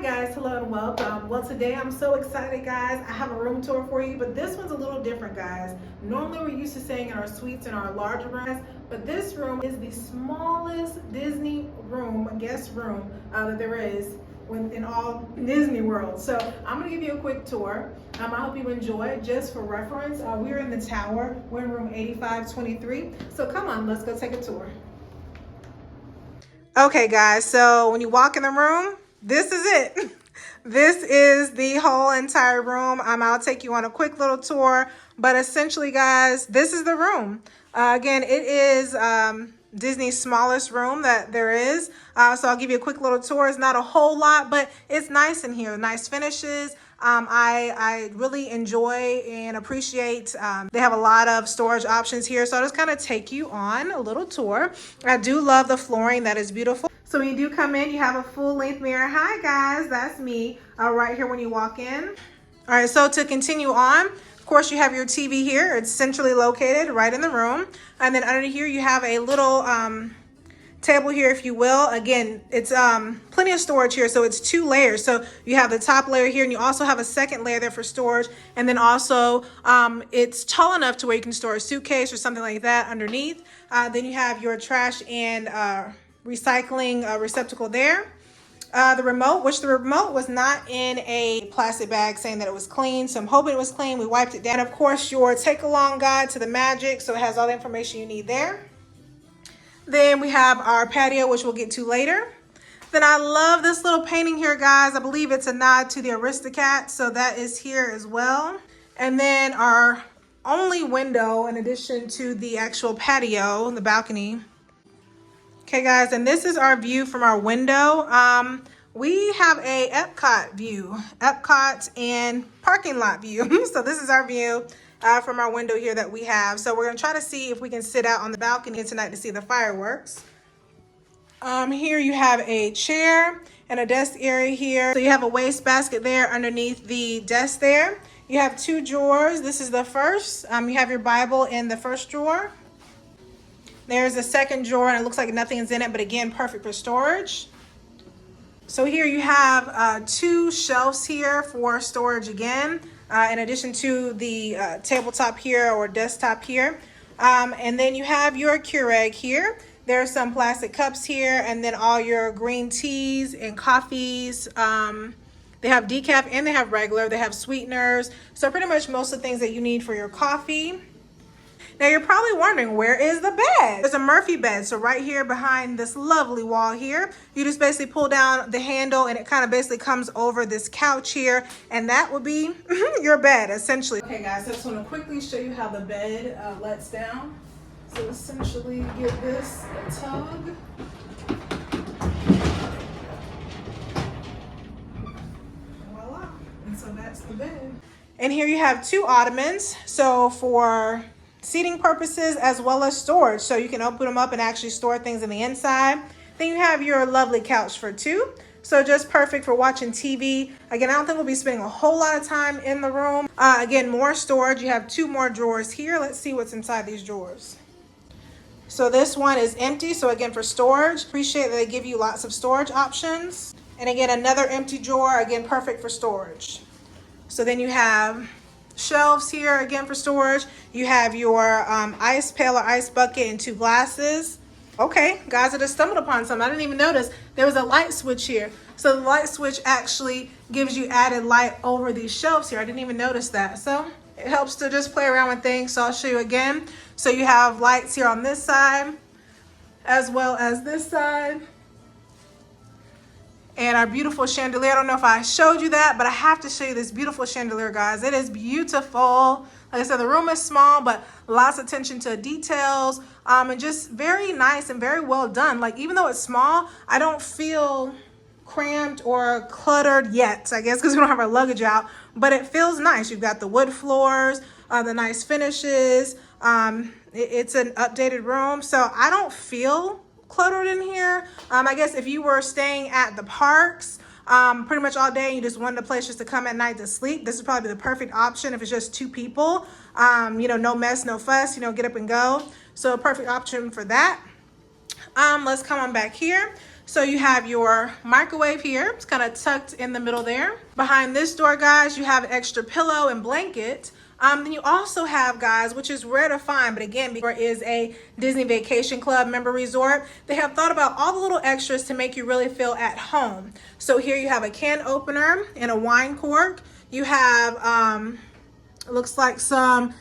Guys, hello and welcome. Well, today I'm so excited, guys. I have a room tour for you, but this one's a little different, guys. Normally we're used to staying in our suites and our larger rooms, but this room is the smallest Disney room, guest room, that there is in all Disney World. So I'm gonna give you a quick tour. I hope you enjoy it. Just for reference, we're in the tower. We're in room 8523. So come on, let's go take a tour. Okay, guys, so when you walk in the room, this is it. This is the whole entire room. I'll take you on a quick little tour, but essentially, guys, this is the room. Again, it is Disney's smallest room that there is. So I'll give you a quick little tour. It's not a whole lot, but it's nice in here. Nice finishes. I really enjoy and appreciate, they have a lot of storage options here. So I'll just kind of take you on a little tour. I do love the flooring. That is beautiful. So when you do come in, you have a full length mirror. Hi guys, that's me right here when you walk in. All right, so to continue on, of course you have your TV here. It's centrally located right in the room. And then under here you have a little table here, if you will. Again, it's plenty of storage here, so it's 2 layers. So you have the top layer here, and you also have a second layer there for storage. And then also it's tall enough to where you can store a suitcase or something like that underneath. Then you have your trash and recycling receptacle there. The remote, which the remote was not in a plastic bag saying that it was clean, so I'm hoping it was clean. We wiped it down. Of course, your take-along guide to the Magic, so it has all the information you need there. Then we have our patio, which we'll get to later. Then I love this little painting here, guys. I believe it's a nod to the Aristocats, so that is here as well. And then our only window, in addition to the actual patio, the balcony. Okay, guys, and this is our view from our window. We have a Epcot view, Epcot and parking lot view. So this is our view from our window here that we have. So we're gonna try to see if we can sit out on the balcony tonight to see the fireworks. Here you have a chair and a desk area here. So you have a waste basket there underneath the desk there. You have 2 drawers. This is the first. You have your Bible in the first drawer. There's a second drawer, and it looks like nothing's in it, but again, perfect for storage. So here you have 2 shelves here for storage again, in addition to the tabletop here or desktop here. And then you have your Keurig here. There are some plastic cups here, and then all your green teas and coffees. They have decaf and they have regular. They have sweeteners. So pretty much most of the things that you need for your coffee. Now you're probably wondering, where is the bed? There's a Murphy bed. So right here behind this lovely wall here, you just basically pull down the handle and it kind of basically comes over this couch here, and that would be your bed essentially. Okay guys, so I just want to quickly show you how the bed lets down. So essentially give this a tug. Voila. And so that's the bed. And here you have 2 ottomans. So for seating purposes as well as storage, so you can open them up and actually store things in the inside. Then you have your lovely couch for 2, so just perfect for watching TV. Again, I don't think we'll be spending a whole lot of time in the room. Again, more storage. You have 2 more drawers here. Let's see what's inside these drawers. So this one is empty, so again for storage. Appreciate that they give you lots of storage options. And again, another empty drawer, again perfect for storage. So then you have shelves here again for storage. You have your ice pail or ice bucket and 2 glasses. Okay, guys, I just stumbled upon something. I didn't even notice there was a light switch here. So the light switch actually gives you added light over these shelves here. I didn't even notice that. So it helps to just play around with things. So I'll show you again. So you have lights here on this side as well as this side. And our beautiful chandelier. I don't know if I showed you that, but I have to show you this beautiful chandelier, guys. It is beautiful. Like I said, the room is small, but lots of attention to details, and just very nice and very well done. Like, even though it's small, I don't feel cramped or cluttered yet, I guess, because we don't have our luggage out, but it feels nice. You've got the wood floors, the nice finishes. It's an updated room, so I don't feel cluttered in here. I guess if you were staying at the parks pretty much all day and you just wanted a place just to come at night to sleep, this is probably the perfect option if it's just 2 people. You know, no mess, no fuss, you know, get up and go. So a perfect option for that. Let's come on back here. So you have your microwave here. It's kind of tucked in the middle there. Behind this door, guys, you have an extra pillow and blanket. Then you also have, guys, which is rare to find, but again, because it is a Disney Vacation Club member resort, they have thought about all the little extras to make you really feel at home. So here you have a can opener and a wine cork. You have, it looks like some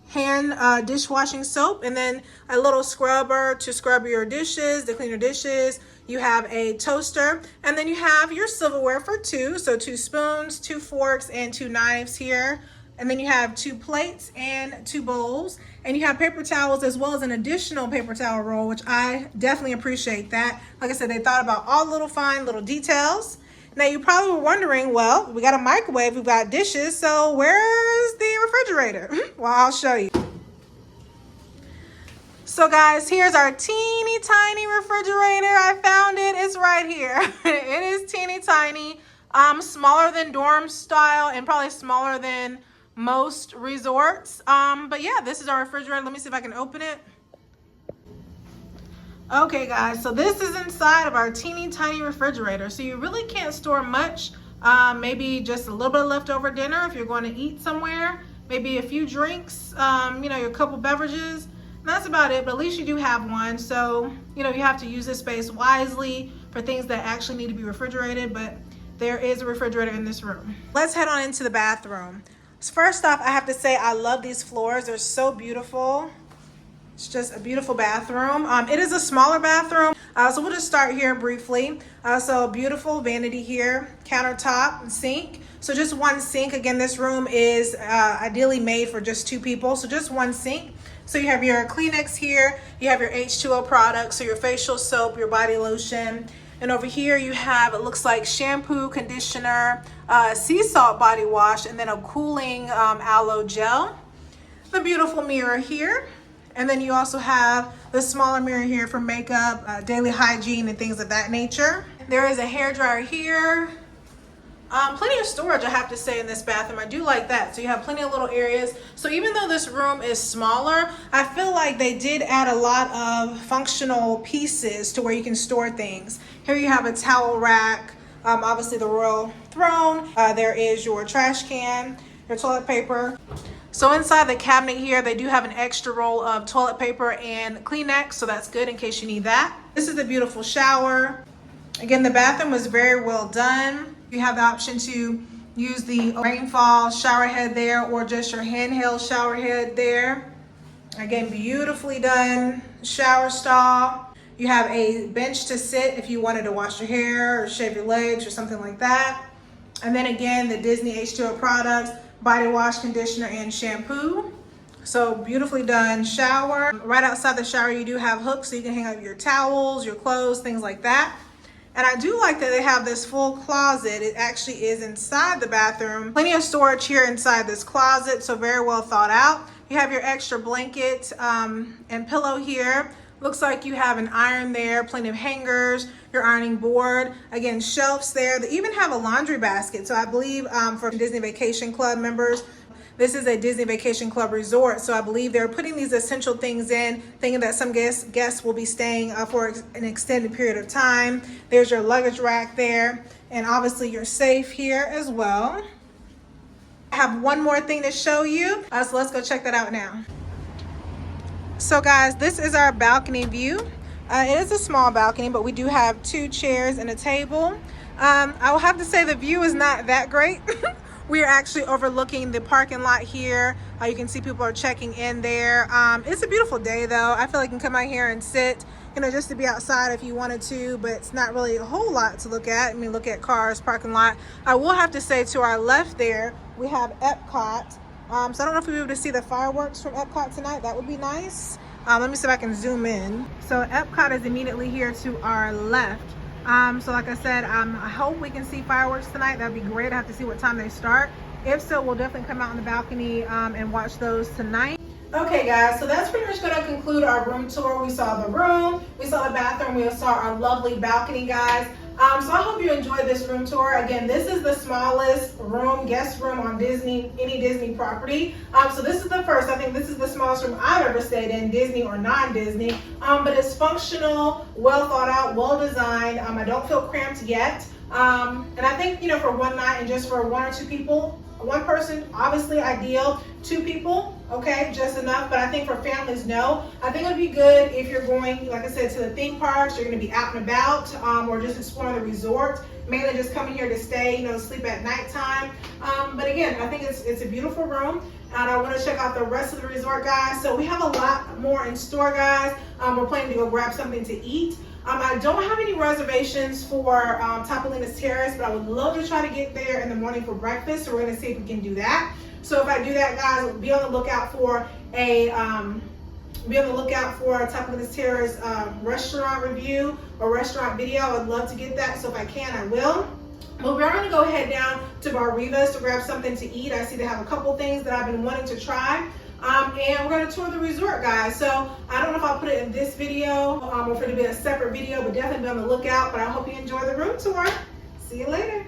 hand dishwashing soap, and then a little scrubber to scrub your dishes, to clean your dishes. You have a toaster, and then you have your silverware for two. So 2 spoons, 2 forks, and 2 knives here. And then you have 2 plates and 2 bowls, and you have paper towels as well as an additional paper towel roll, which I definitely appreciate that. Like I said, they thought about all the little fine little details. Now you probably were wondering, well, we got a microwave, we've got dishes, so where's the refrigerator? Well, I'll show you. So guys, here's our teeny tiny refrigerator. I found it, it's right here. It is teeny tiny, smaller than dorm style and probably smaller than most resorts. But yeah, this is our refrigerator. Let me see if I can open it. Okay guys, so this is inside of our teeny tiny refrigerator. So you really can't store much, maybe just a little bit of leftover dinner if you're going to eat somewhere, maybe a few drinks, you know, your couple beverages. And that's about it, but at least you do have one. So, you know, you have to use this space wisely for things that actually need to be refrigerated, but there is a refrigerator in this room. Let's head on into the bathroom. First off, I have to say I love these floors. They're so beautiful. It's just a beautiful bathroom. It is a smaller bathroom, so we'll just start here briefly. So beautiful vanity here, countertop and sink. So just one sink. Again, this room is ideally made for just 2 people, so just one sink. So you have your Kleenex here, you have your H2O products, so your facial soap, your body lotion. And over here you have, it looks like shampoo, conditioner, sea salt body wash, and then a cooling aloe gel. The beautiful mirror here. And then you also have the smaller mirror here for makeup, daily hygiene, and things of that nature. There is a hairdryer here. Plenty of storage, I have to say, in this bathroom. I do like that. So you have plenty of little areas. So even though this room is smaller, I feel like they did add a lot of functional pieces to where you can store things. Here you have a towel rack, obviously the royal throne. There is your trash can, your toilet paper. So inside the cabinet here, they do have an extra roll of toilet paper and Kleenex, so that's good in case you need that. This is a beautiful shower. Again, the bathroom was very well done. You have the option to use the rainfall shower head there or just your handheld shower head there. Again, beautifully done shower stall. You have a bench to sit if you wanted to wash your hair or shave your legs or something like that. And then again, the Disney H2O products, body wash, conditioner, and shampoo. So beautifully done shower. Right outside the shower, you do have hooks so you can hang up your towels, your clothes, things like that. And I do like that they have this full closet. It actually is inside the bathroom. Plenty of storage here inside this closet, so very well thought out. You have your extra blanket and pillow here. Looks like you have an iron there, plenty of hangers, your ironing board, again, shelves there. They even have a laundry basket. So I believe for Disney Vacation Club members, this is a Disney Vacation Club resort. So I believe they're putting these essential things in, thinking that some guests will be staying for an extended period of time. There's your luggage rack there, and obviously your safe here as well. I have one more thing to show you, so let's go check that out now. So guys, this is our balcony view. It is a small balcony, but we do have 2 chairs and a table. I will have to say the view is not that great. We are actually overlooking the parking lot here. You can see people are checking in there. It's a beautiful day though. I feel like you can come out here and sit, you know, just to be outside if you wanted to, but it's not really a whole lot to look at. I mean, look at cars, parking lot. I will have to say to our left there, we have Epcot. So I don't know if we'll be able to see the fireworks from Epcot tonight. That would be nice. Let me see if I can zoom in. So Epcot is immediately here to our left. So like I said, I hope we can see fireworks tonight. That'd be great. I have to see what time they start. If so, we'll definitely come out on the balcony and watch those tonight. Okay guys, so that's pretty much going to conclude our room tour. We saw the room, we saw the bathroom, we saw our lovely balcony, guys. So I hope you enjoyed this room tour. Again, this is the smallest room, guest room on any Disney property. So this is the first, I think this is the smallest room I've ever stayed in, Disney or non-Disney. But it's functional, well thought out, well designed. I don't feel cramped yet. And I think, for one night and just for one or two people, one person, obviously ideal, two people, okay, just enough. But I think for families, no. I think it would be good if you're going, like I said, to the theme parks, you're going to be out and about, or just exploring the resort, mainly just coming here to stay, sleep at nighttime. But again, I think it's a beautiful room. And I want to check out the rest of the resort, guys. So we have a lot more in store, guys. We're planning to go grab something to eat. I don't have any reservations for TINIEST Terrace, but I would love to try to get there in the morning for breakfast. So we're going to see if we can do that. So if I do that, guys, be on the lookout for a TINIEST Terrace restaurant review or restaurant video. I would love to get that. So if I can, I will. But we're going to go head down to Bar Riva's to grab something to eat. I see they have a couple things that I've been wanting to try. And we're going to tour the resort, guys. So I don't know if I'll put it in this video or if it'll be a separate video, but definitely be on the lookout. But I hope you enjoy the room tour. See you later.